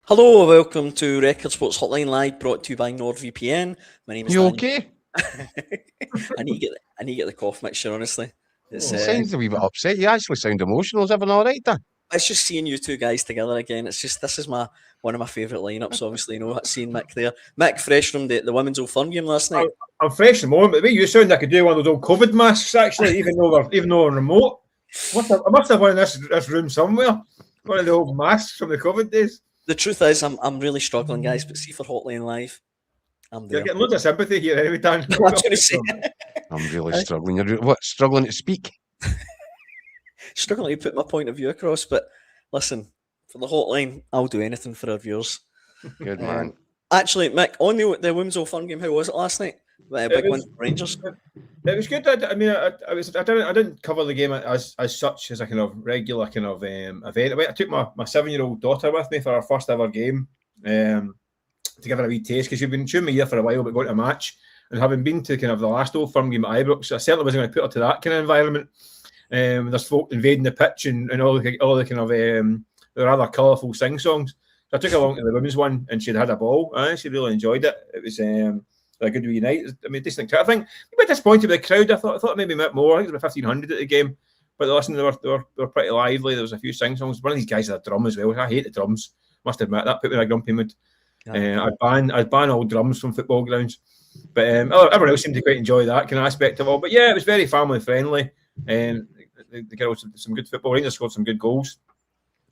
Hello, welcome to Record Sports Hotline Live, brought to you by NordVPN. My name is You Daniel. okay? I need to get the cough mixture. Honestly, it's It sounds a wee bit upset. You actually sound emotional. Is everything all right, Dan? it's just seeing you two guys together again. It's just this is my one of my favourite lineups. Obviously, seeing Mick there, Mick fresh from the women's Old Firm game last night. I'm fresh at the moment, but the way you sound, I could do one of those old COVID masks, actually, even though we're remote. I must have one in this room somewhere. One of the old masks from the COVID days. The truth is, I'm really struggling, guys. But see, for Hotline Live, I'm there. You're getting loads of sympathy here, anyway, Dan. I was going to say, I'm really struggling. You're struggling to speak? struggling to put my point of view across. But listen, for the Hotline, I'll do anything for our viewers. Good man. Actually, Mick, on the women's Old Firm game, how was it last night? Big win for Rangers. It was good. I didn't cover the game as such as a kind of regular kind of event. I took my 7-year-old daughter with me for our first ever game to give her a wee taste, because she'd been tuning me here for a while but going to a match, and having been to kind of the last Old Firm game at Ibrox, I certainly wasn't going to put her to that kind of environment. There's folk invading the pitch and all the kind of the rather colourful sing songs. So I took her along to the women's one, and she'd had a ball. She really enjoyed it. It was a good wee night. I mean, decent crowd. I think a bit disappointed with the crowd. I thought maybe a bit more. I think it was about 1,500 at the game, but listen, they were pretty lively. There was a few sing songs. One of these guys had a drum as well. I hate the drums. Must admit that put me in a grumpy mood. Yeah. I'd ban all drums from football grounds, but everyone else seemed to quite enjoy that kind of aspect of all. But yeah, it was very family friendly, and the girls had some good football. Rangers scored some good goals,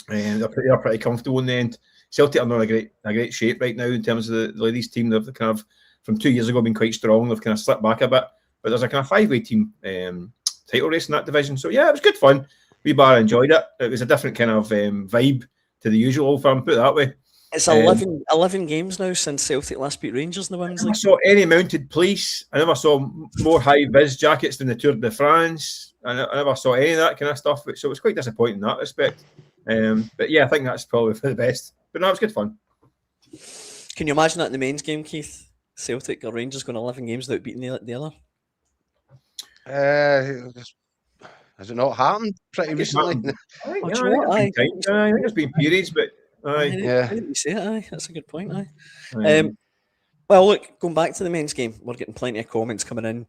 and they're pretty comfortable in the end. Celtic are not a great shape right now in terms of the ladies team. They've kind of, from 2 years ago, been quite strong. They've kind of slipped back a bit, but there's a kind of 5-way team title race in that division. So yeah, it was good fun. We bar enjoyed it. It was a different kind of vibe to the usual Old Firm, put it that way. It's 11 games now since Celtic last beat Rangers in the Women's League. I saw any mounted police. I never saw more high-vis jackets than the Tour de France. I never saw any of that kind of stuff, so it was quite disappointing in that respect. But yeah, I think that's probably for the best. But no, it was good fun. Can you imagine that in the men's game, Keith? Celtic or Rangers going 11 games without beating the other? Has it not happened pretty recently? I think there's been periods, but yeah. I didn't say it. Aye, that's a good point. Well, look, going back to the men's game, we're getting plenty of comments coming in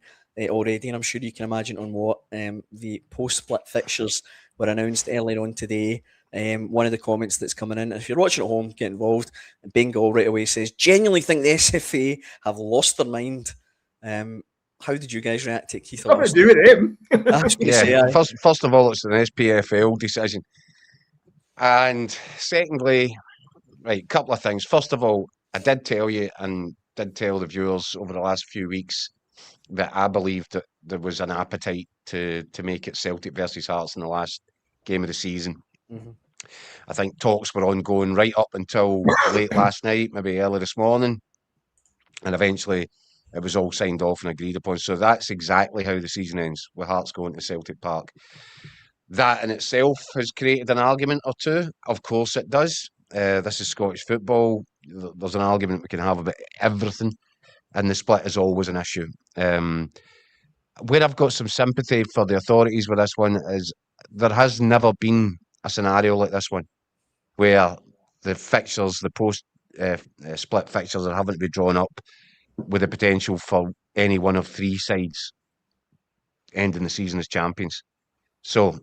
already, and I'm sure you can imagine on what the post-split fixtures were announced earlier on today. One of the comments that's coming in, if you're watching at home, get involved. Bingo right away says, genuinely think the SFA have lost their mind. How did you guys react to it, Keith? Nothing to do with him. First of all, it's an SPFL decision. And secondly, right, couple of things. First of all, I did tell you and did tell the viewers over the last few weeks that I believed that there was an appetite to make it Celtic versus Hearts in the last game of the season. Mm-hmm. I think talks were ongoing right up until late last night, maybe early this morning, and eventually it was all signed off and agreed upon. So that's exactly how the season ends, with Hearts going to Celtic Park. That in itself has created an argument or two. Of course it does. This is Scottish football. There's an argument we can have about everything, and the split is always an issue. Where I've got some sympathy for the authorities with this one is there has never been a scenario like this one, where the fixtures, the post-split fixtures are having to be drawn up with the potential for any one of three sides ending the season as champions. So,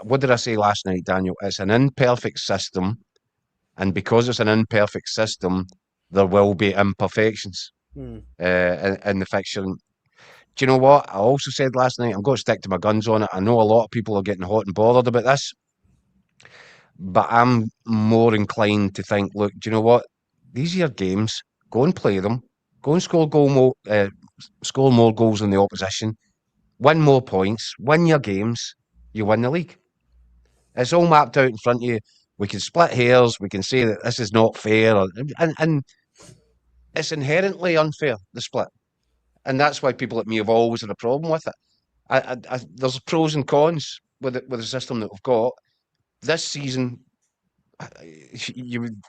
what did I say last night, Daniel? It's an imperfect system, and because it's an imperfect system, there will be imperfections in the fixture. Do you know what? I also said last night, I'm going to stick to my guns on it. I know a lot of people are getting hot and bothered about this, but I'm more inclined to think, look, do you know what? These are your games. Go and play them. Go and score more goals than the opposition. Win more points. Win your games. You win the league. It's all mapped out in front of you. We can split hairs. We can say that this is not fair. And it's inherently unfair, the split. And that's why people like me have always had a problem with it. There's pros and cons with the system that we've got. This season, you would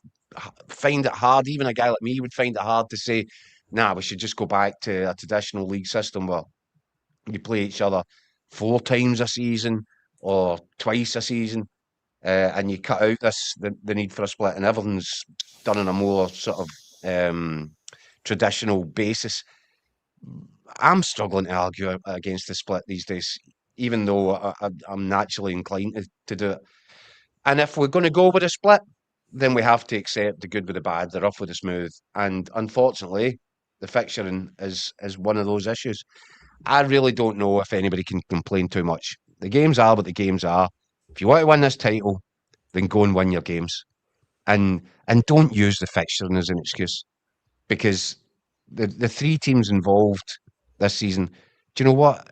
find it hard, even a guy like me would find it hard to say, nah, we should just go back to a traditional league system where you play each other 4 times a season or twice a season. and you cut out the need for a split, and everything's done on a more sort of traditional basis. I'm struggling to argue against the split these days, even though I'm naturally inclined to do it. And if we're going to go with a split, then we have to accept the good with the bad, the rough with the smooth. And unfortunately, the fixturing is one of those issues. I really don't know if anybody can complain too much. The games are what the games are. If you want to win this title, then go and win your games. And don't use the fixturing as an excuse, because the three teams involved this season, do you know what?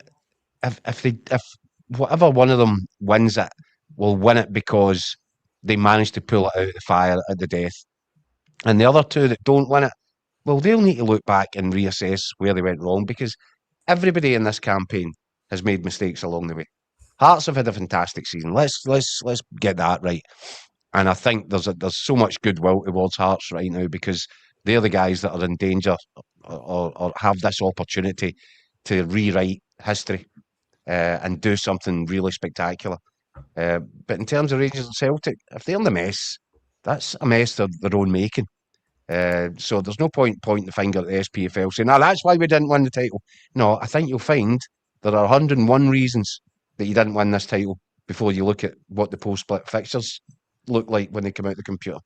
If whatever one of them wins it, will win it because they managed to pull it out of the fire at the death. And the other two that don't win it, well, they'll need to look back and reassess where they went wrong, because everybody in this campaign has made mistakes along the way. Hearts have had a fantastic season. Let's get that right. And I think there's so much goodwill towards Hearts right now, because they're the guys that are in danger or have this opportunity to rewrite history and do something really spectacular. But in terms of Rangers and Celtic, if they're in the mess, that's a mess of their own making. So there's no point pointing the finger at the SPFL saying, "No, that's why we didn't win the title." No, I think you'll find there are 101 reasons that you didn't win this title before you look at what the post-split fixtures look like when they come out the computer.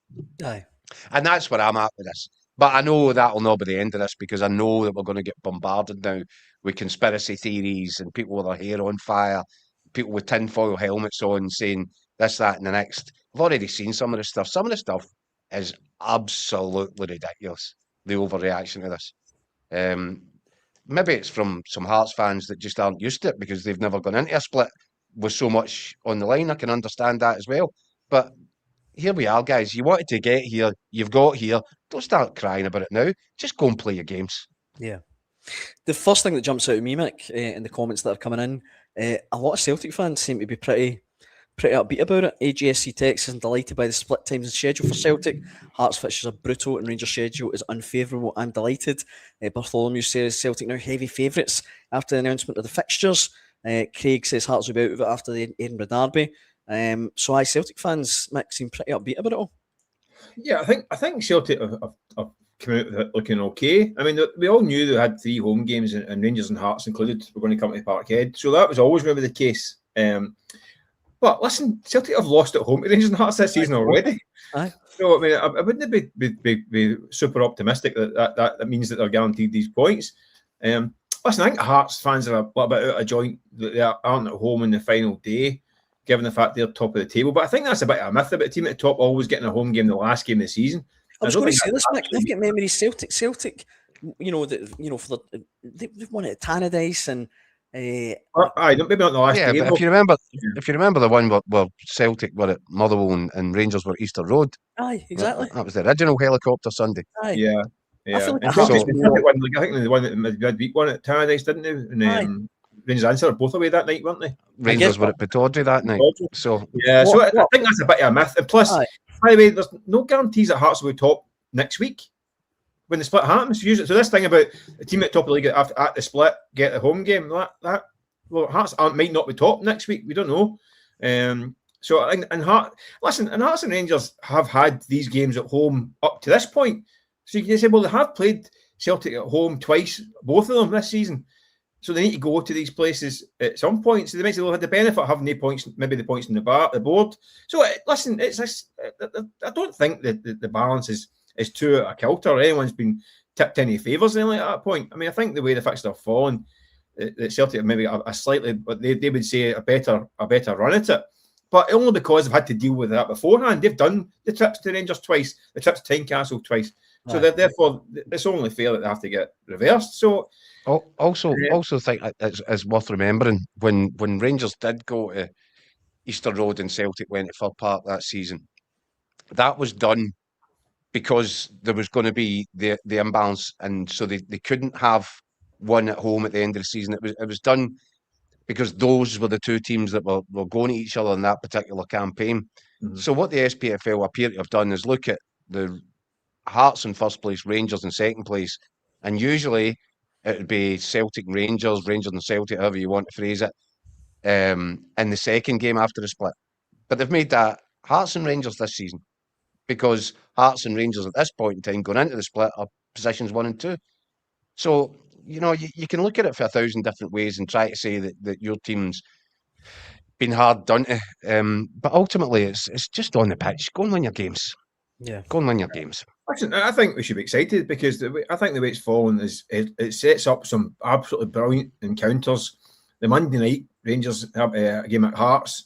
Aye. And that's where I'm at with this. But I know that'll not be the end of this, because I know that we're going to get bombarded now with conspiracy theories and people with their hair on fire, people with tinfoil helmets on saying this, that, and the next. I've already seen some of the stuff. Some of the stuff is absolutely ridiculous, the overreaction to this. Maybe it's from some Hearts fans that just aren't used to it because they've never gone into a split with so much on the line. I can understand that as well. But here we are, guys. You wanted to get here. You've got here. Don't start crying about it now. Just go and play your games. Yeah. The first thing that jumps out at me, Mick, in the comments that are coming in, a lot of Celtic fans seem to be pretty upbeat about it. AGSC Tex is delighted by the split times and schedule for Celtic. Hearts fixtures are brutal and Rangers schedule is unfavourable and delighted. Bartholomew says Celtic now heavy favourites after the announcement of the fixtures. Craig says Hearts will be out of it after the Edinburgh derby. So Celtic fans, Mick, seem pretty upbeat about it all. Yeah, I think Celtic have come out with it looking okay. I mean, we all knew they had 3 home games, and Rangers and Hearts included were going to come to Parkhead, so that was always going to be the case. But listen, Celtic have lost at home to Rangers and Hearts this season already. Aye. So I mean, I wouldn't be super optimistic that means that they're guaranteed these points. Listen, I think Hearts fans are a little bit out of joint that they aren't at home on the final day, given the fact they're top of the table. But I think that's a bit of a myth about a team at the top always getting a home game the last game of the season. I was going to say this, Mick. They've got memories. Celtic, for they've won it at Tannadice and. Maybe not the last game. But if you remember the one where Celtic were at Motherwell and Rangers were at Easter Road. Aye, exactly. That was the original helicopter Sunday. Aye. Yeah. I feel like I think the one that midweek won at Tannadice, didn't they? And Rangers answered both away that night, weren't they? Rangers were at Pittodrie that night. So yeah, so I think that's a bit of a myth. And plus, by the way, there's no guarantees that Hearts will be top next week when the split happens. Usually, so this thing about the team at top of the league at the split get the home game, Hearts might not be top next week. We don't know. So I think Hearts and Rangers have had these games at home up to this point. So you can say, well, they have played Celtic at home twice, both of them this season. So they need to go to these places at some point. So they might say they'll have the benefit of having the points, maybe the points in the board. So listen, I don't think that the balance is too out of kilter or anyone's been tipped any favours at that point. I mean, I think the way the fixtures have fallen, that Celtic maybe a slightly, but they would say a better run at it. But only because they've had to deal with that beforehand. They've done the trips to Rangers twice, the trips to Tynecastle twice. So therefore, it's only fair that they have to get reversed. So also think it's worth remembering when Rangers did go to Easter Road and Celtic went to Fir Park that season, that was done because there was going to be the imbalance, and so they couldn't have one at home at the end of the season. It was done because those were the two teams that were going to each other in that particular campaign. Mm-hmm. So what the SPFL appear to have done is look at the Hearts in first place, Rangers in second place, and usually it would be Celtic Rangers and Celtic, however you want to phrase it, in the second game after the split. But they've made that Hearts and Rangers this season, because Hearts and Rangers at this point in time going into the split are positions 1 and 2. So, you know, you can look at it for 1,000 different ways and try to say that your team's been hard done to. But ultimately, it's just on the pitch. Go and win your games. Yeah. Go and win your games. Listen, I think we should be excited because I think the way it's fallen is it sets up some absolutely brilliant encounters. The Monday night Rangers have a game at Hearts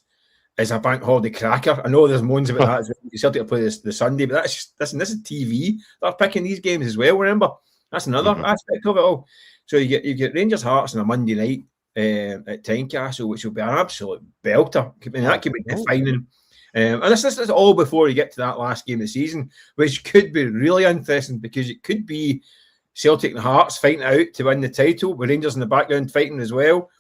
is a bank holiday cracker. I know there's moans about that as well. Celtic will play the Sunday, but this is TV. They're picking these games as well, remember? That's another aspect of it all. So you get Rangers Hearts on a Monday night at Tynecastle, which will be an absolute belter. I mean, that could be defining. And this is all before you get to that last game of the season, which could be really interesting because it could be Celtic and Hearts fighting out to win the title, with Rangers in the background fighting as well.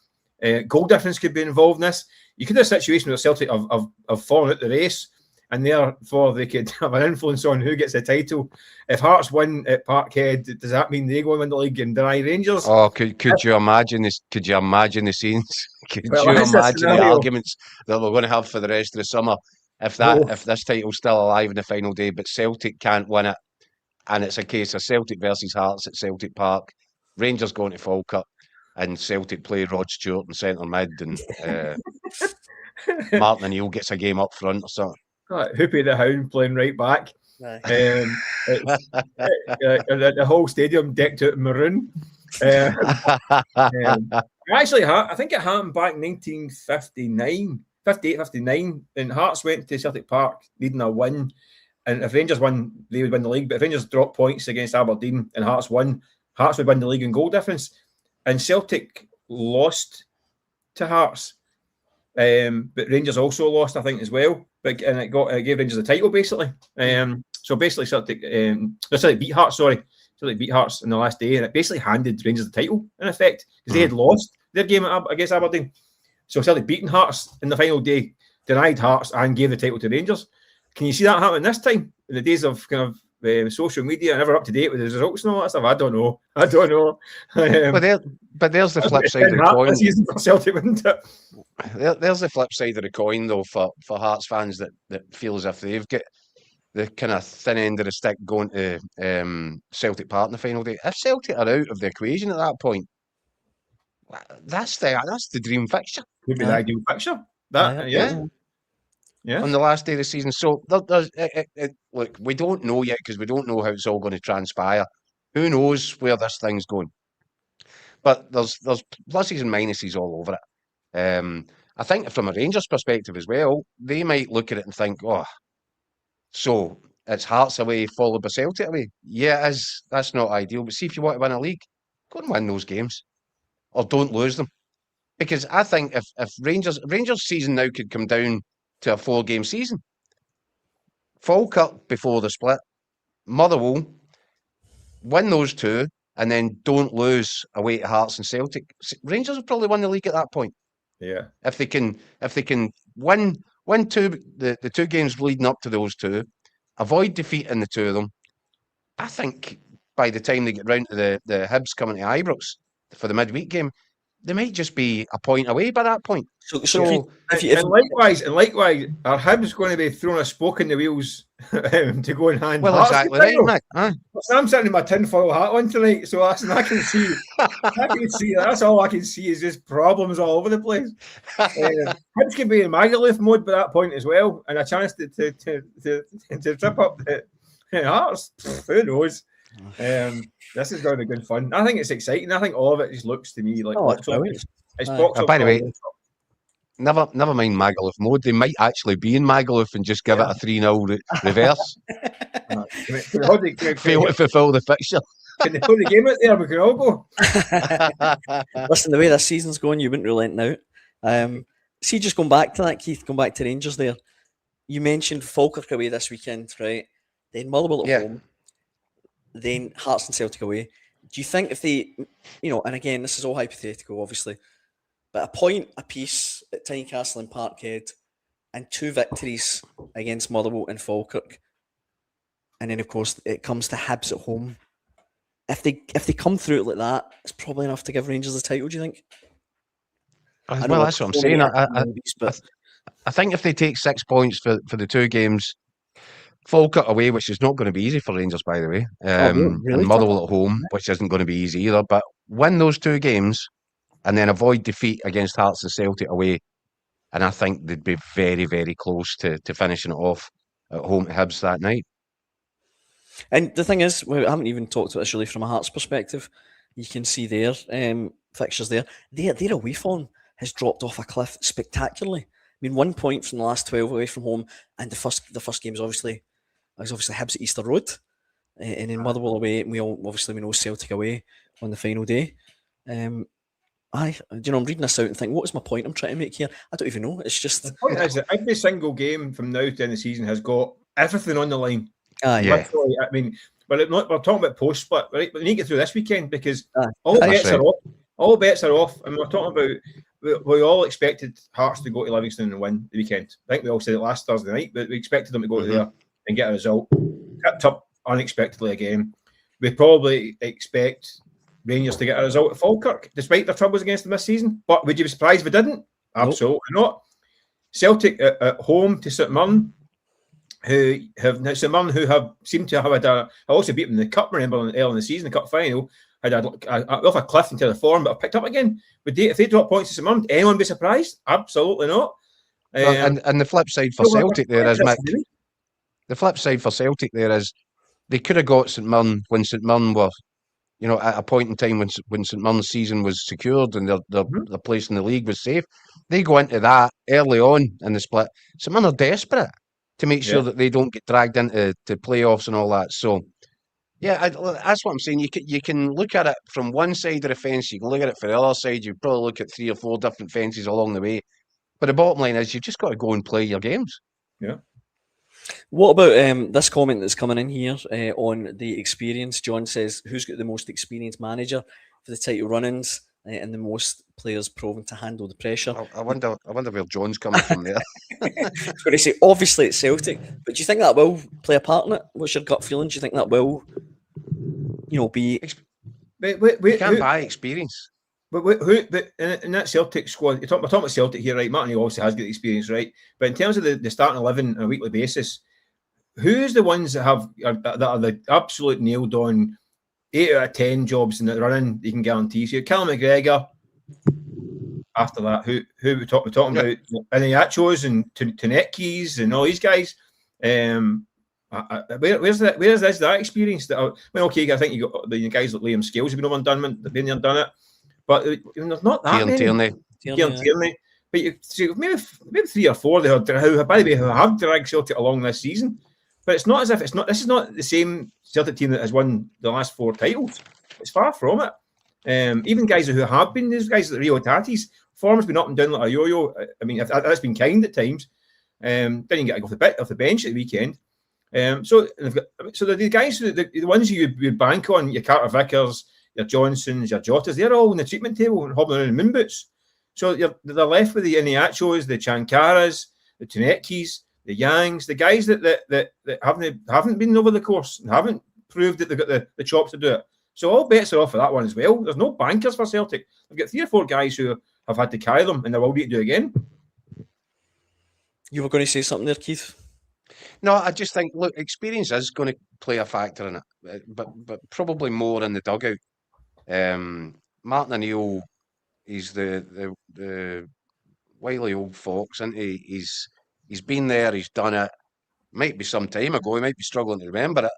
Goal difference could be involved in this. You could have a situation where Celtic have fallen out the race, and therefore they could have an influence on who gets the title. If Hearts win at Parkhead, does that mean they go and win the league and deny Rangers? Oh, could you imagine this? Could you imagine the scenes? Could you imagine the arguments that we're going to have for the rest of the summer if this title's still alive in the final day, but Celtic can't win it, and it's a case of Celtic versus Hearts at Celtic Park, Rangers going to Falkirk, and Celtic play Rod Stewart in centre mid, and Martin O'Neill gets a game up front or something. Hoopy the Hound playing right back. The whole stadium decked out in maroon. Actually, I think it happened back in 58-59, and Hearts went to Celtic Park needing a win. And if Rangers won, they would win the league. But if Rangers dropped points against Aberdeen and Hearts won, Hearts would win the league in goal difference. And Celtic lost to Hearts. But Rangers also lost, I think, as well. It gave Rangers the title, basically. So basically, Celtic beat Hearts, Celtic beat Hearts in the last day, and it basically handed Rangers the title, in effect, because they had lost their game against Aberdeen. So Celtic beating Hearts in the final day, denied Hearts, and gave the title to Rangers. Can you see that happen this time? In the days of kind of social media, never up to date with the results and all that stuff? I don't know. But there's the flip side of the coin. Season for Celtic, wouldn't it? There's the flip side of the coin, though, for Hearts fans that feel as if they've got the kind of thin end of the stick going to Celtic Park in the final day. If Celtic are out of the equation at that point, that's the dream fixture. Could be the ideal fixture. Yeah. On the last day of the season. So look, we don't know yet because we don't know how it's all going to transpire. Who knows where this thing's going? But there's pluses and minuses all over it. I think from a Rangers perspective as well, they might look at it and think, so it's Hearts away followed by Celtic away. Yeah, it is. That's not ideal. But see, if you want to win a league, go and win those games, or don't lose them. Because I think if Rangers season now could come down to a 4-game season, Falkirk before the split, Motherwell, win those 2, and then don't lose away to Hearts and Celtic. Rangers will probably win the league at that point. Yeah, if they can win the 2 games leading up to those 2, avoid defeat in the 2 of them. I think by the time they get round to the Hibs coming to Ibrox for the midweek game, they might just be a point away by that point. Likewise, are Hibs going to be throwing a spoke in the wheels to go and hand? Well, exactly right, Nick. I'm sitting in my tinfoil hat on tonight, so I can see. That's all I can see is just problems all over the place. Hibs can be in Magaluf mode by that point as well, and a chance to trip up the Hearts. Who knows? This is going to be good fun. I think it's exciting. I think all of it just looks to me like box office. It's box office. By the way, never mind Magaluf mode. They might actually be in Magaluf and just give it a 3-0 reverse. Fail to fulfil the fixture. Can they put the game out there? We can all go. Listen, the way this season's going, you wouldn't relent out. See, just going back to that, Keith, going back to Rangers there. You mentioned Falkirk away this weekend, right? Then Motherwell at home. Then Hearts and Celtic away. Do you think if they, and again, this is all hypothetical, obviously, but a point apiece at Tynecastle and Parkhead and 2 victories against Motherwell and Falkirk, and then, of course, it comes to Hibs at home. If they come through it like that, it's probably enough to give Rangers the title, do you think? Well, that's what I'm saying. I think if they take 6 points for the two games, Falkirk away, which is not going to be easy for Rangers, by the way, really and Motherwell at home, which isn't going to be easy either, but win those two games and then avoid defeat against Hearts and Celtic away, and I think they'd be very, very close to finishing it off at home to Hibs that night. And the thing is, we haven't even talked about this really from a Hearts perspective. You can see their fixtures there. Their away form has dropped off a cliff spectacularly. I mean, 1 point from the last 12 away from home, and the first game is obviously Hibs at Easter Road, and then Motherwell away, and we know Celtic away on the final day. I'm reading this out and thinking, what is my point I'm trying to make here? I don't even know. It's just the point is that every single game from now to the end of the season has got everything on the line. Yeah. I mean, we're talking about post split, right? But we need to get through this weekend because all bets are off. All bets are off, and we're talking about. We all expected Hearts to go to Livingston and win the weekend. I think we all said it last Thursday night, but we expected them to go there and get a result. Tipped up unexpectedly again. We probably expect Rangers to get a result at Falkirk, despite their troubles against them this season. But would you be surprised if we didn't? Absolutely not. Celtic at home to St Mirren, who seemed to have had also beat them in the cup. Remember, early in the season, the cup final. Had off a cliff into the form, but have picked up again. If they drop points to St Mirren, anyone be surprised? Absolutely not. And the flip side for Celtic there is, Mick, the flip side for Celtic there is they could have got St Mirren when St Mirren were, at a point in time when St Mirren's season was secured and their place in the league was safe. They go into that early on in the split. St Mirren are desperate to make sure that they don't get dragged into playoffs and all that. So. Yeah, that's what I'm saying. You can look at it from one side of the fence. You can look at it from the other side. You probably look at 3 or 4 different fences along the way. But the bottom line is you've just got to go and play your games. Yeah. What about this comment that's coming in here on the experience? John says, who's got the most experienced manager for the title run-ins and the most players proven to handle the pressure? I wonder where John's coming from there. I was going to say, obviously it's Celtic, but do you think that will play a part in it? What's your gut feeling? Do you think that will, be... We can't buy experience. But in that Celtic squad, we're talking about Celtic here, right? Martin obviously has got experience, right? But in terms of the starting 11 on a weekly basis, who's the ones that are the absolute nailed on 8 out of 10 jobs in the running you can guarantee? So Callum McGregor. After that, who we're talking about? Iniachos and Tunekis and all these guys. Where's that experience? I think you got the guys like Liam Scales have been over and done it, but there's not that many. Tierney. But you see, maybe 3 or 4 who, by the way, who have dragged Celtic along this season. But it's not as if this is not the same Celtic team that has won the last 4 titles. It's far from it. Even guys who have been, these guys like Rio Tatis, form's been up and down like a yo-yo. I mean, that's been kind at times. Didn't get to go off the bench at the weekend. So the guys, the ones you bank on, your Carter Vickers, your Johnsons, your Jotas, they're all on the treatment table and hobbling around in moon boots. So they're left with the Iniachos, the Chankaras, the Tunekis, the Yangs, the guys that haven't been over the course and haven't proved that they've got the chops to do it. So all bets are off for that one as well. There's no bankers for Celtic. They've got 3 or 4 guys who have had to carry them, and they will need to do again. You were going to say something there, Keith? No, I just think, look, experience is going to play a factor in it, but probably more in the dugout. Martin O'Neill, he's the wily old fox, isn't he? He's been there, he's done it. Might be some time ago, he might be struggling to remember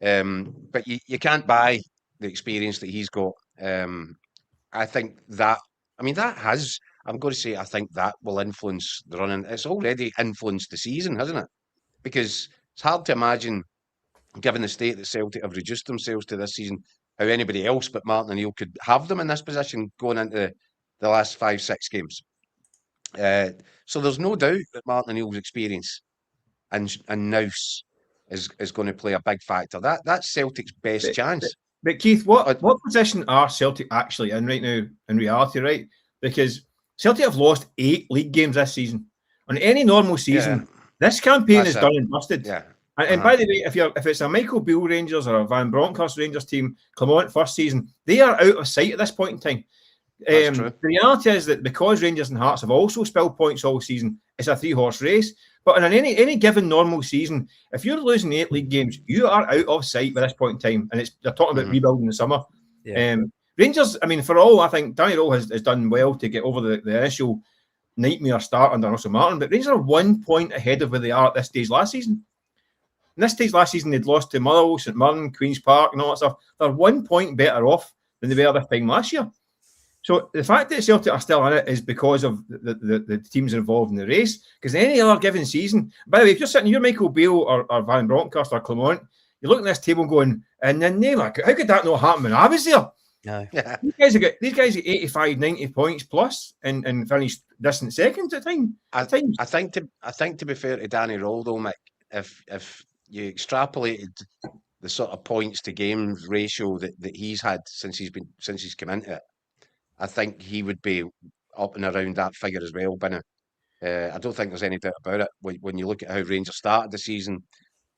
it. But you can't buy the experience that he's got. I think that, I'm going to say, I think that will influence the running. It's already influenced the season, hasn't it? Because it's hard to imagine, given the state that Celtic have reduced themselves to this season, how anybody else but Martin O'Neill could have them in this position going into the last 5-6 games. So there's no doubt that Martin O'Neill's experience and nous is going to play a big factor. That's Celtic's best chance. But Keith, what position are Celtic actually in right now in reality, right? Because Celtic have lost 8 league games this season. On any normal season, this campaign is done and busted. Yeah. And by the way, if it's a Michael Beale Rangers or a Van Bronckhorst Rangers team, Clement first season, they are out of sight at this point in time. The reality is that because Rangers and Hearts have also spilled points all season, it's a 3-horse race. But in any given normal season, if you're losing 8 league games, you are out of sight by this point in time. And they're talking about rebuilding in the summer. Yeah. Rangers, I mean, for all, I think Danny Rowe has done well to get over the initial nightmare start under Russell Martin. But Rangers are 1 point ahead of where they are at this stage last season. And this stage last season, they'd lost to Motherwell, St Mirren, Queen's Park, and all that stuff. They're 1 point better off than they were this time last year. So the fact that Celtic are still in it is because of the teams involved in the race. Because any other given season, by the way, if you're sitting, you're Michael Beale or Van Bronckhorst or Clement, you're looking at this table going, and then how could that not happen when I was there? No. These guys get 85, 90 points plus and finished distant seconds at times. I think to be fair to Danny Rowe though, Mick, if you extrapolated the sort of points to games ratio that he's had since he's come into it, I think he would be up and around that figure as well by now. I don't think there's any doubt about it. When you look at how Rangers started the season,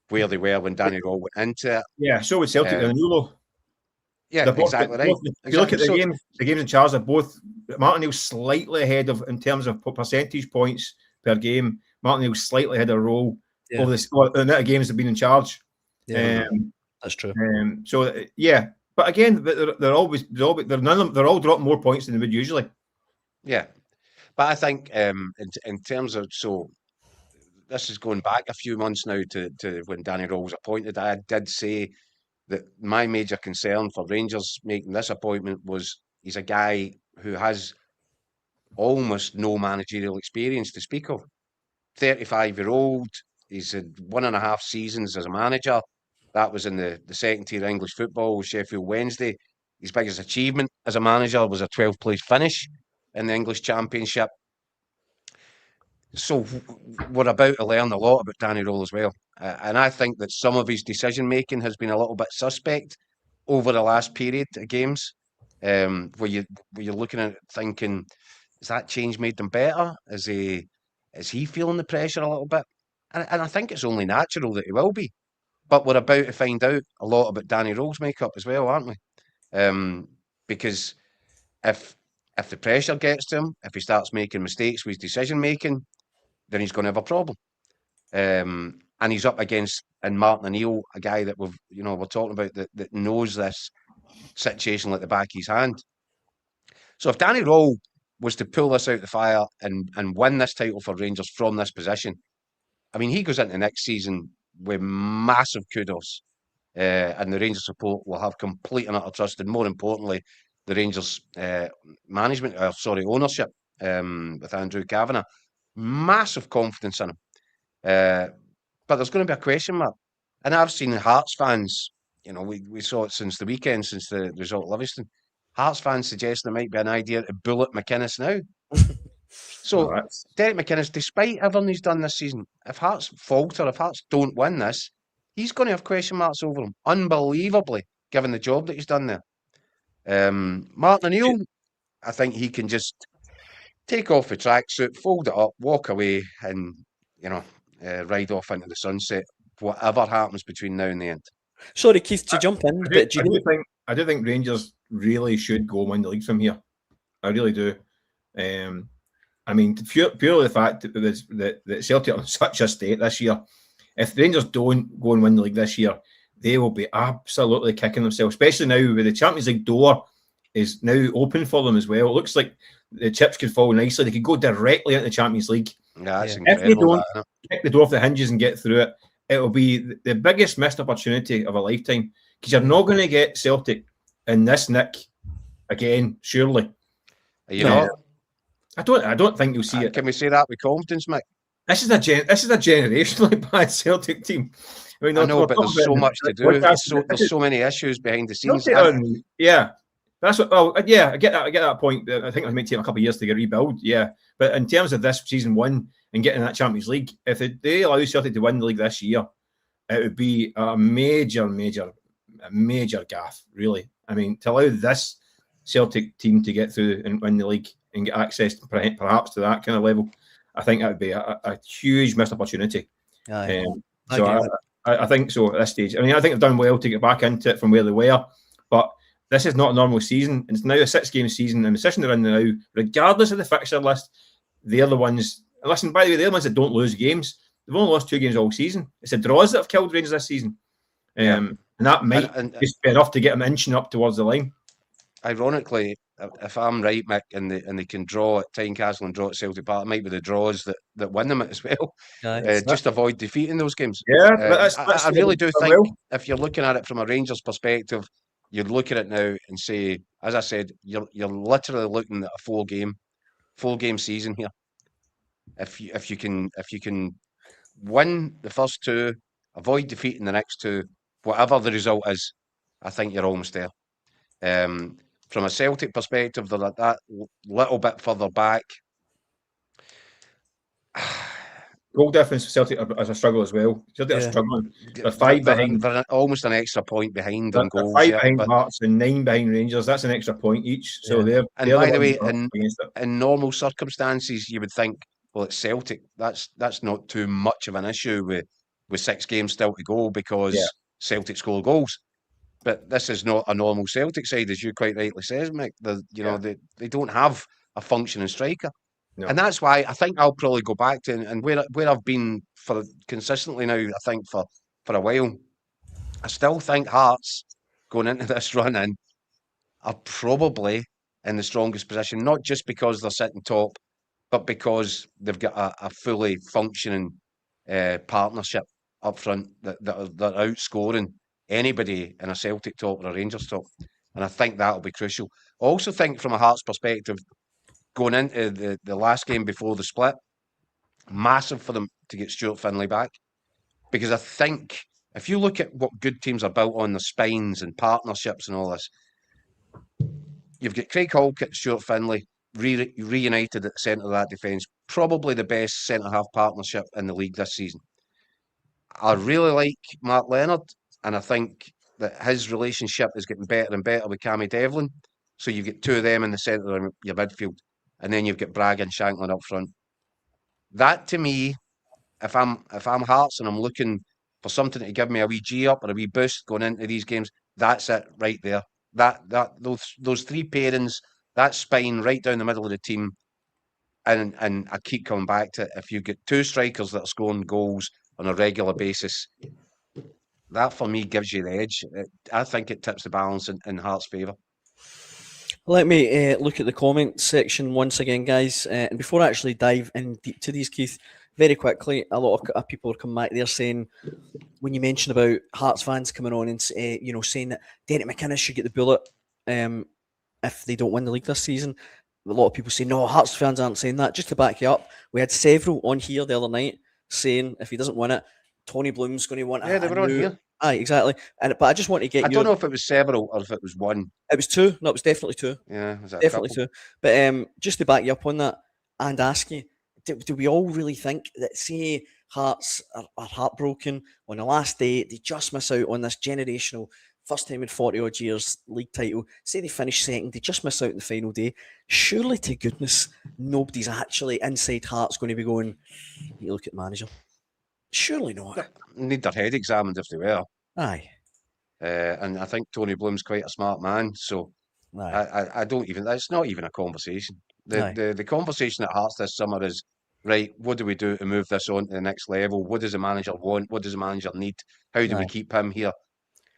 where they were when Danny Rowe went into it. Yeah, so would Celtic and Nulo. Yeah, exactly right. If you look at the games in charge are both Martin slightly ahead of in terms of percentage points per game. Martin slightly ahead of Rowe over the games have been in charge. Yeah, that's true. But again, they're all dropping more points than they would usually. Yeah, but I think in terms of this is going back a few months now to when Danny Rowe was appointed. I did say that my major concern for Rangers making this appointment was he's a guy who has almost no managerial experience to speak of. 35-year-old, he's had 1.5 seasons as a manager. That was in the second tier English football with Sheffield Wednesday. His biggest achievement as a manager was a 12th place finish in the English Championship. So we're about to learn a lot about Danny Rowe as well. And I think that some of his decision-making has been a little bit suspect over the last period of games, where you're looking at it thinking, has that change made them better? Is he feeling the pressure a little bit? And I think it's only natural that he will be. But we're about to find out a lot about Danny Rowe's makeup as well, aren't we? Because if the pressure gets to him, if he starts making mistakes with his decision-making, then he's going to have a problem. And he's up against Martin O'Neill, a guy that we're talking about that knows this situation like the back of his hand. So if Danny Rowe was to pull this out of the fire and win this title for Rangers from this position, I mean, he goes into next season with massive kudos, and the Rangers support will have complete and utter trust, and more importantly, the Rangers ownership with Andrew Kavanagh, massive confidence in him. But there's going to be a question mark, and I've seen Hearts fans. We saw it since the weekend, since the result at Livingston. Hearts fans suggest there might be an idea to bullet McInnes now. So, Derek McInnes, despite everything he's done this season, if Hearts falter, if Hearts don't win this, he's going to have question marks over him, unbelievably, given the job that he's done there. Martin O'Neill, I think he can just take off the tracksuit, fold it up, walk away, and ride off into the sunset, whatever happens between now and the end. Sorry, Keith, to jump in, I do think Rangers really should go win the league from here. I really do. I mean, purely the fact that Celtic are in such a state this year, if the Rangers don't go and win the league this year, they will be absolutely kicking themselves, especially now where the Champions League door is now open for them as well. It looks like the chips could fall nicely. They could go directly into the Champions League. Yeah, that's if they don't kick the door off the hinges and get through it, it will be the biggest missed opportunity of a lifetime, because you're not going to get Celtic in this nick again, surely. I don't think you'll see it. Can we say that with confidence, Mick? This is a generationally bad Celtic team. I know, but there's so much to do. There's so many issues behind the scenes. Yeah, that's what. Well, yeah, I get that point. I think it might take a couple of years to get rebuild. Yeah, but in terms of this season one and getting that Champions League, if they allow Celtic to win the league this year, it would be a major gaffe. Really, I mean, to allow this Celtic team to get through and win the league and get access perhaps to that kind of level, I think that would be a huge missed opportunity. I think so at this stage. I mean, I think they've done well to get back into it from where they were, but this is not a normal season. It's now a 6-game season, and the position they're in now, regardless of the fixture list, they're the ones. And listen, by the way, they're the ones that don't lose games. They've only lost 2 games all season. It's the draws that have killed Rangers this season. And that might just be enough to get them inching up towards the line. Ironically, if I'm right, Mick, and they can draw at Tynecastle and draw at Celtic Park, it might be the draws that win them as well. Just avoid defeat in those games. Yeah, I really do think if you're looking at it from a Rangers perspective, you'd look at it now and say, as I said, you're literally looking at a 4-game season here. If you can win the first 2, avoid defeat in the next 2, whatever the result is, I think you're almost there. From a Celtic perspective, they're at that little bit further back. Goal difference for Celtic as a struggle as well. Celtic are struggling. They're 5 behind. They're almost an extra point behind on goals. 5 behind Hearts and 9 behind Rangers. That's an extra point each. So they're by the way, in normal circumstances, you would think, well, it's Celtic. That's not too much of an issue with 6 games still to go because Celtic score goals. But this is not a normal Celtic side, as you quite rightly says, Mick. They don't have a functioning striker. No. And that's why I think I'll probably go back to and where I've been for consistently now, I think for a while. I still think Hearts going into this run in are probably in the strongest position, not just because they're sitting top, but because they've got a fully functioning partnership up front that are outscoring anybody in a Celtic top or a Rangers top. And I think that'll be crucial. I also think from a Hearts perspective, going into the last game before the split, massive for them to get Stuart Finlay back. Because I think if you look at what good teams are built on, the spines and partnerships and all this, you've got Craig Halkett, Stuart Finlay, reunited at the centre of that defence. Probably the best centre-half partnership in the league this season. I really like Mark Leonard, and I think that his relationship is getting better and better with Cammy Devlin. So you get 2 of them in the centre of your midfield, and then you've got Bragg and Shanklin up front. That to me, if I'm Hearts and I'm looking for something to give me a wee G up or a wee boost going into these games, that's it right there. Those 3 pairings, that spine right down the middle of the team, and I keep coming back to it. If you get 2 strikers that are scoring goals on a regular basis, that for me gives you the edge. I think it tips the balance in Hearts' favour. Let me look at the comment section once again, guys. And before I actually dive in deep to these, Keith, very quickly, a lot of people are coming back there saying, when you mentioned about Hearts fans coming on and saying that Derek McInnes should get the bullet if they don't win the league this season. A lot of people say, no, Hearts fans aren't saying that. Just to back you up, we had several on here the other night saying if he doesn't win it, Tony Bloom's going to want it. Yeah, they were on here. Aye, exactly. But I just want to get I don't know if it was several or if it was one. It was 2. No, it was definitely 2. Yeah, was that definitely 2. But just to back you up on that and ask you, do we all really think that, say, Hearts are heartbroken on the last day, they just miss out on this generational first time in 40 odd years league title, say they finish second, they just miss out on the final day, surely to goodness nobody's actually inside Hearts going to be going, you look at the manager. Surely not. Need their head examined if they were. Aye. And I think Tony Bloom's quite a smart man, so I don't even. It's not even a conversation. The conversation at Hearts this summer is, right, what do we do to move this on to the next level? What does the manager want? What does the manager need? How do we keep him here?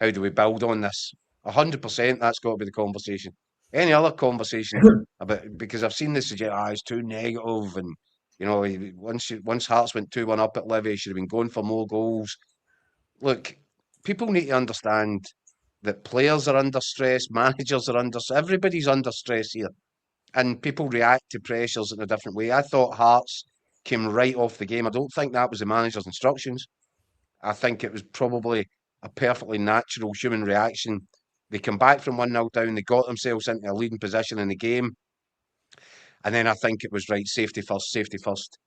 How do we build on this? 100%, that's got to be the conversation. Any other conversation about, because I've seen this suggest, it's too negative, and once Hearts went 2-1 up at Livy, should have been going for more goals. Look, people need to understand that players are under stress, managers are under stress, everybody's under stress here. And people react to pressures in a different way. I thought Hearts came right off the game. I don't think that was the manager's instructions. I think it was probably a perfectly natural human reaction. They come back from 1-0 down, they got themselves into a leading position in the game. And then I think it was right, safety first.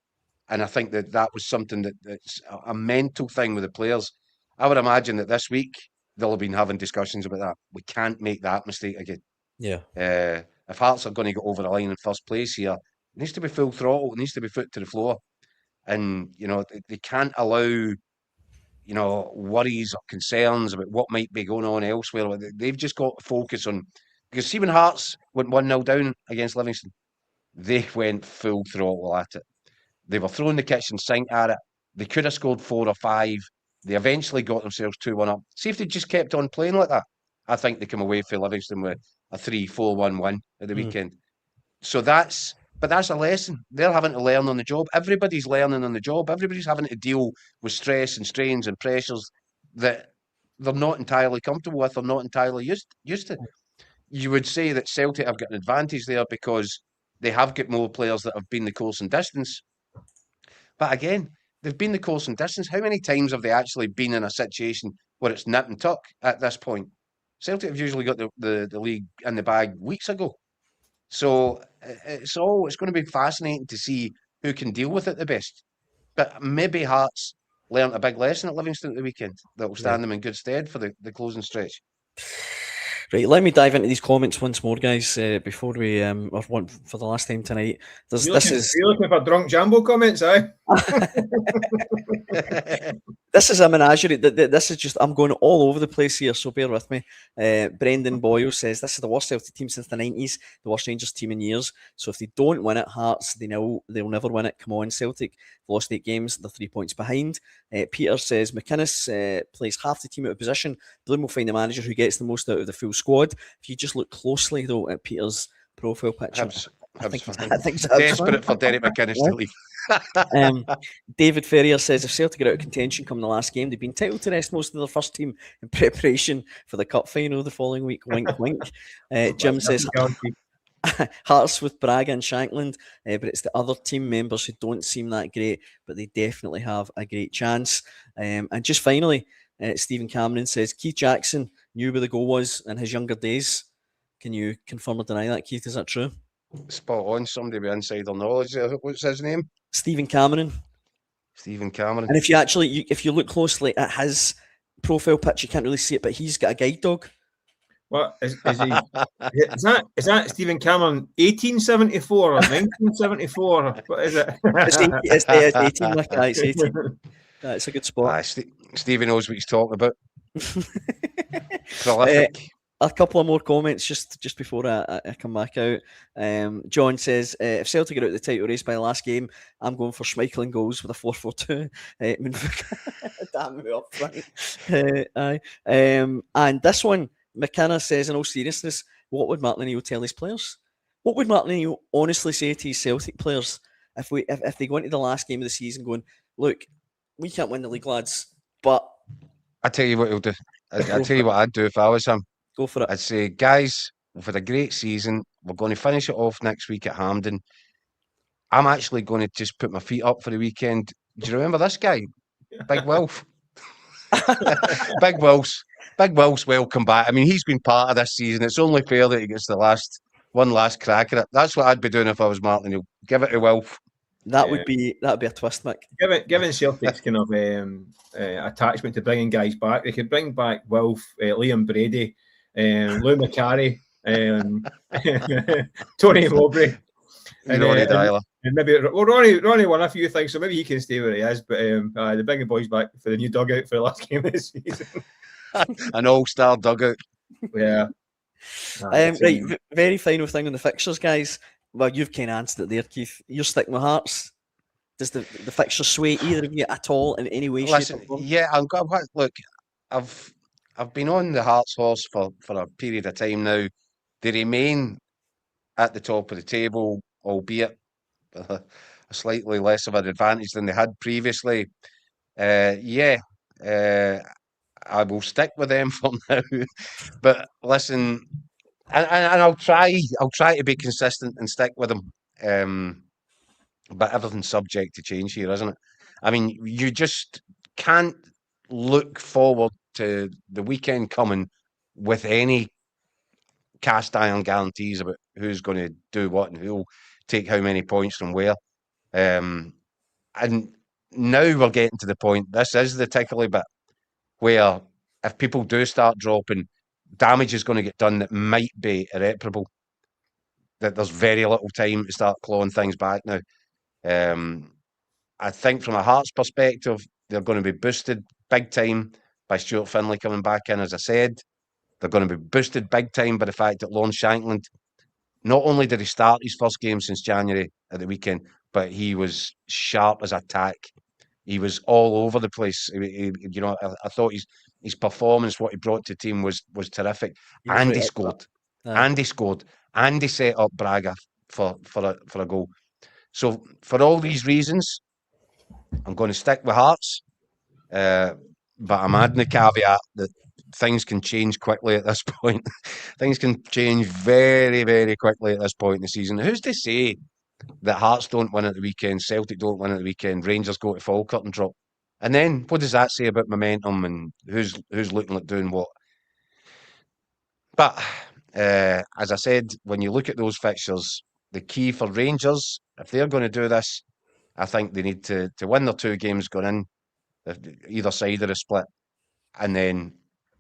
And I think that was something that's a mental thing with the players. I would imagine that this week they'll have been having discussions about that. We can't make that mistake again. Yeah. If Hearts are going to get over the line in first place here, it needs to be full throttle. It needs to be foot to the floor. And, they can't allow worries or concerns about what might be going on elsewhere. They've just got to focus on, because see when Hearts went 1-0 down against Livingston, they went full throttle at it. They were throwing the kitchen sink at it. They could have scored 4 or 5. They eventually got themselves 2-1 up. See if they just kept on playing like that, I think they come away for Livingston with a 3-4-1 win at the weekend. So that's a lesson. They're having to learn on the job. Everybody's learning on the job. Everybody's having to deal with stress and strains and pressures that they're not entirely comfortable with or not entirely used to. You would say that Celtic have got an advantage there because they have got more players that have been the course and distance. But again, they've been the course and distance. How many times have they actually been in a situation where it's nip and tuck at this point? Celtic have usually got the league in the bag weeks ago. So it's going to be fascinating to see who can deal with it the best. But maybe Hearts learnt a big lesson at Livingston at the weekend that will stand them in good stead for the closing stretch. Right, let me dive into these comments once more, guys, before we, or one for the last time tonight. You're looking for drunk Jambo comments, eh? This is a menagerie. This is just, I'm going all over the place here, so bear with me. Brendan Boyle says, this is the worst Celtic team since the 90s, the worst Rangers team in years. So if they don't win at Hearts, they'll never win it. Come on, Celtic. They've lost 8 games, they're 3 points behind. Peter says, McInnes plays half the team out of position. Bloom will find the manager who gets the most out of the full squad. If you just look closely, though, at Peter's profile picture, I think desperate for Derek McInnes to leave. David Ferrier says if Celtic are out of contention come the last game, they've been entitled to rest most of their first team in preparation for the cup final the following week. Wink, wink. Jim says Hearts with Braga and Shankland, but it's the other team members who don't seem that great, but they definitely have a great chance. And just finally, Stephen Cameron says Keith Jackson knew where the goal was in his younger days. Can you confirm or deny that, Keith? Is that true? Spot on. Somebody with insider knowledge. What's his name? Stephen Cameron. Stephen Cameron. And if you look closely at his profile picture, you can't really see it, but he's got a guide dog. What is he? Is that Stephen Cameron 1874 or 1974? What is it? It's 18. Like that. It's 18. It's a good spot. Stevie knows what he's talking about. Prolific. A couple of more comments just before I come back out. John says, if Celtic are out of the title race by the last game, I'm going for Schmeichel goals with a 4-4-2. Damn me up front. And this one, McKenna says, in all seriousness, what would Martin O'Neill tell his players? What would Martin O'Neill honestly say to his Celtic players if they go into the last game of the season going, look, we can't win the league, lads, but... I tell you what he'll do. I'll tell you what I'd do if I was him. Go for it. I'd say, guys, we've had a great season. We're going to finish it off next week at Hampden. I'm actually going to just put my feet up for the weekend. Do you remember this guy? Big Wilf. Big Wilf's welcome back. I mean, he's been part of this season. It's only fair that he gets one last crack at it. That's what I'd be doing if I was Martin. You'll give it to Wilf. That'd be a twist, Mick. Given Celtic's kind of attachment to bringing guys back, they could bring back Wilf, Liam Brady, Lou McCarry, Tony Mowbray, and Ronnie Dyler. And maybe Ronnie won a few things, so maybe he can stay where he is. But they're bringing boys back for the new dugout for the last game of the season. An all-star dugout. Yeah. Right, very final thing on the fixtures, guys. Well, you've kind of answered it there, Keith. You're sticking with Hearts. Does the fixture sway either of you at all in any way, shape, or form? Yeah, look, I've been on the Hearts horse for a period of time now. They remain at the top of the table, albeit a slightly less of an advantage than they had previously. I will stick with them for now. But listen, and I'll try to be consistent and stick with them. But everything's subject to change here, isn't it? I mean, you just can't look forward to the weekend coming with any cast iron guarantees about who's going to do what and who'll take how many points from where. And now we're getting to the point, this is the tickly bit, where if people do start dropping, damage is going to get done that might be irreparable. That there's very little time to start clawing things back now. I think from a Hearts perspective, they're going to be boosted big time by Stuart Finlay coming back in, as I said. They're going to be boosted big time by the fact that Lawrence Shankland, not only did he start his first game since January at the weekend, but he was sharp as a tack. He was all over the place. I thought his performance, what he brought to the team was terrific. And he scored. And he scored. And he set up Braga for a goal. So for all these reasons, I'm going to stick with Hearts. But I'm adding the caveat that things can change quickly at this point. Things can change very, very quickly at this point in the season. Who's to say that Hearts don't win at the weekend, Celtic don't win at the weekend, Rangers go to Falkirk and drop? And then what does that say about momentum and who's looking like doing what? But as I said, when you look at those fixtures, the key for Rangers, if they're going to do this, I think they need to win their 2 games going in, either side of the split, and then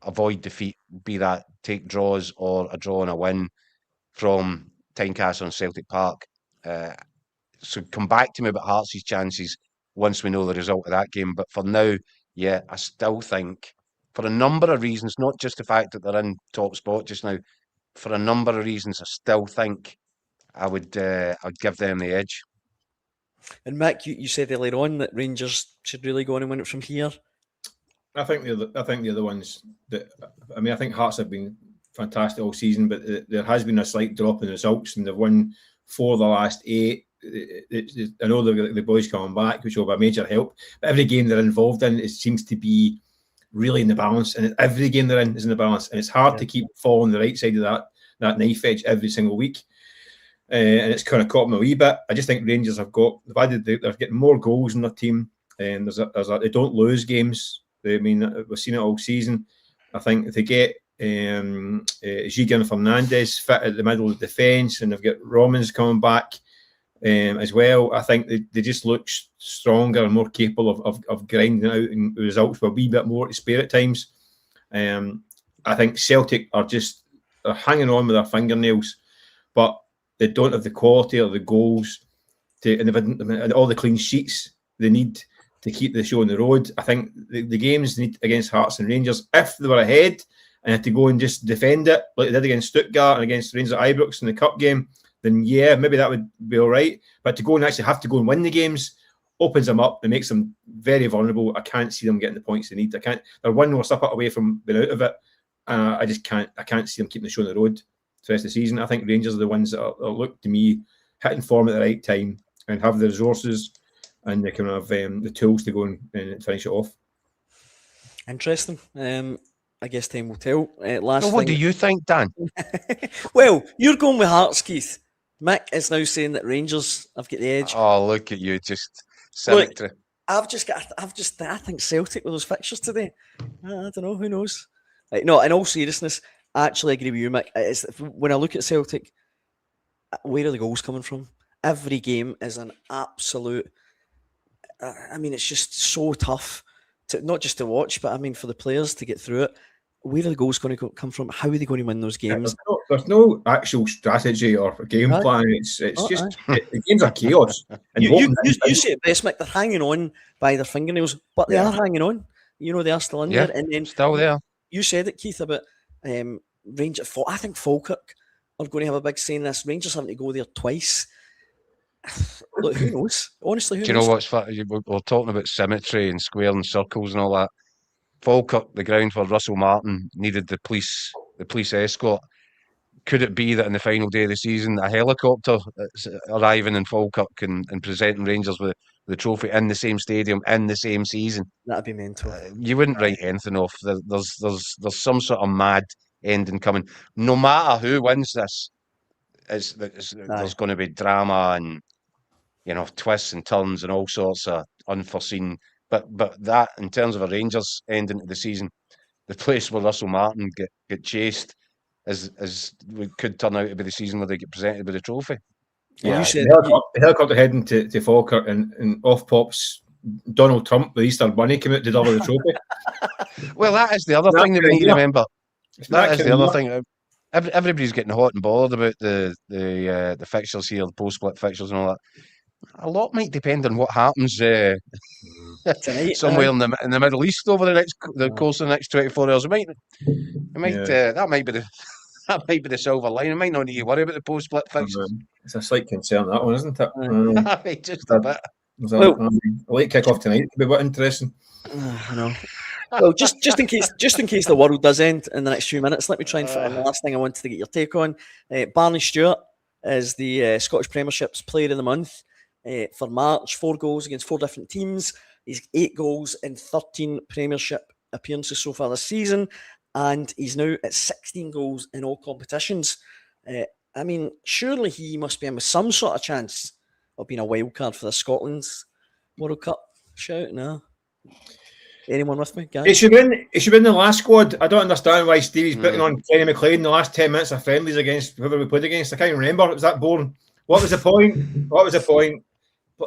avoid defeat, be that take draws or a draw and a win from Tynecastle and Celtic Park. So come back to me about Hearts' chances once we know the result of that game. But for now, yeah, I still think, for a number of reasons, not just the fact that they're in top spot just now, for a number of reasons, I still think I'd give them the edge. And Mick, you said earlier on that Rangers should really go on and win it from here. I think the other ones that, I mean, I think Hearts have been fantastic all season, but there has been a slight drop in results, and they've won 4 of the last 8. I know the boys coming back, which will be a major help. But every game they're involved in, it seems to be really in the balance, and every game they're in is in the balance, and it's hard to keep following the right side of that knife edge every single week. And it's kind of caught them a wee bit. I just think Rangers they're getting more goals in their team, and they don't lose games. I mean, we've seen it all season. I think if they get Gigan Fernandez fit at the middle of the defence, and they've got Romans coming back as well, I think they just look stronger and more capable of grinding out and results with a wee bit more to spare at times. I think Celtic they're hanging on with their fingernails, but they don't have the quality or the goals and all the clean sheets they need to keep the show on the road. I think the games need against Hearts and Rangers, if they were ahead and had to go and just defend it like they did against Stuttgart and against Rangers at Ibrox in the cup game, then yeah, maybe that would be all right. But to go and actually have to go and win the games opens them up and makes them very vulnerable. I can't see them getting the points they need. They're 1-0 step away from being out of it. I can't see them keeping the show on the road for the rest of the season. I think Rangers are the ones that look to me hitting form at the right time and have the resources and they can have the tools to go and finish it off. Interesting. I guess time will tell. What do you think, Dan? Well, you're going with Hearts, Keith. Mick is now saying that Rangers have got the edge. Oh, look at you, just symmetry. I think Celtic with those fixtures today. I don't know, who knows? No, in all seriousness, I actually agree with you, Mick. When I look at Celtic, where are the goals coming from? Every game is an absolute. I mean, it's just so tough not just to watch, but I mean for the players to get through it. Where are the goals going to come from? How are they going to win those games? There's no actual strategy or game plan. It's just the games are chaos. And you say it best, Mick. They're hanging on by their fingernails, but they are hanging on. They are still in there, and then still there. You said it, Keith, about Rangers. I think Falkirk are going to have a big say in this. Rangers having to go there twice. Look, who knows? Honestly, who knows? Do you know what's funny? We're talking about symmetry and square and circles and all that. Falkirk, the ground where Russell Martin needed the police escort. Could it be that in the final day of the season, a helicopter arriving in Falkirk and presenting Rangers with the trophy in the same stadium in the same season? That'd be mental. You wouldn't write anything off. There's some sort of mad ending coming. No matter who wins this, there's going to be drama and twists and turns and all sorts of unforeseen. But that, in terms of a Rangers ending to the season, the place where Russell Martin get chased as could turn out to be the season where they get presented with the trophy. Yeah, you said the helicopter heading to Falkirk and off pops Donald Trump, the Easter Bunny, came out to deliver the trophy. Well, that is the other thing that we need to remember. That is the other thing. Everybody's getting hot and bothered about the fixtures here, the post-split fixtures and all that. A lot might depend on what happens Tonight, somewhere in the Middle East over the course of the next 24 hours. That might be the silver line. I might not need to worry about the post-split fixtures. It's a slight concern, that one, isn't it? Just a bit. A late kick-off tonight could be what interesting. I know. Well, just in case the world does end in the next few minutes, let me try and fit in the last thing I wanted to get your take on. Barney Stewart is the Scottish Premiership's Player of the Month for March. 4 goals against 4 different teams. He's 8 goals in 13 Premiership appearances so far this season, and he's now at 16 goals in all competitions. I mean, surely he must be in with some sort of chance of being a wild card for the Scotland's World Cup shout. No. Anyone with me, guys? It should be in the last squad. I don't understand why Stevie's putting on Kenny McLean the last 10 minutes of friendlies against whoever we played against. I can't even remember. It was that boring. What was the point?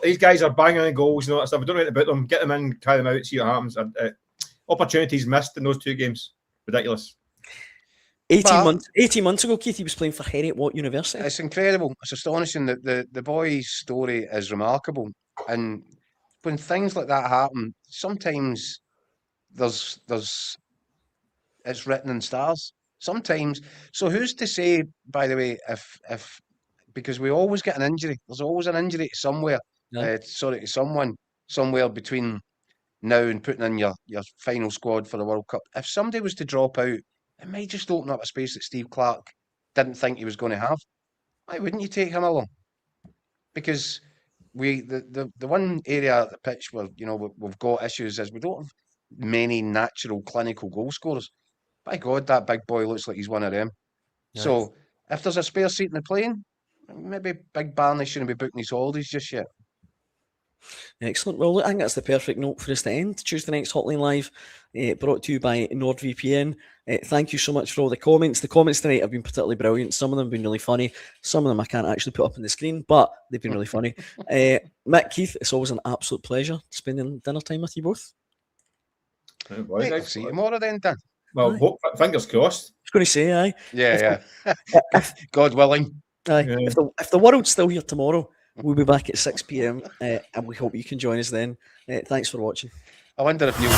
These guys are banging in goals and all that stuff. I don't know anything about them. Get them in, carry them out, see what happens. Opportunities missed in those 2 games. Ridiculous. 18 months ago, Keith, he was playing for Heriot-Watt University. It's incredible. It's astonishing that the boy's story is remarkable. And when things like that happen, sometimes there's it's written in stars. Sometimes. So who's to say, by the way, if because we always get an injury. There's always an injury somewhere. To someone somewhere between now and putting in your final squad for the World Cup. If somebody was to drop out, it might just open up a space that Steve Clarke didn't think he was going to have. Why wouldn't you take him along? Because the one area of the pitch where we've got issues is we don't have many natural clinical goal scorers. By God, that big boy looks like he's one of them. Nice. So if there's a spare seat in the plane, maybe Big Barney shouldn't be booking his holidays just yet. Excellent. Well, I think that's the perfect note for us to end Tuesday night's Hotline Live, brought to you by NordVPN. Thank you so much for all the comments. The comments tonight have been particularly brilliant. Some of them have been really funny. Some of them I can't actually put up on the screen, but they've been really funny. Mick, Keith, it's always an absolute pleasure spending dinner time with you both. I'll see you tomorrow then, Dan. Well, fingers crossed. I was going to say, aye. Yeah. God willing. Aye. Yeah. If the world's still here tomorrow, we'll be back at 6 p.m. And we hope you can join us then. Thanks for watching. I wonder if you...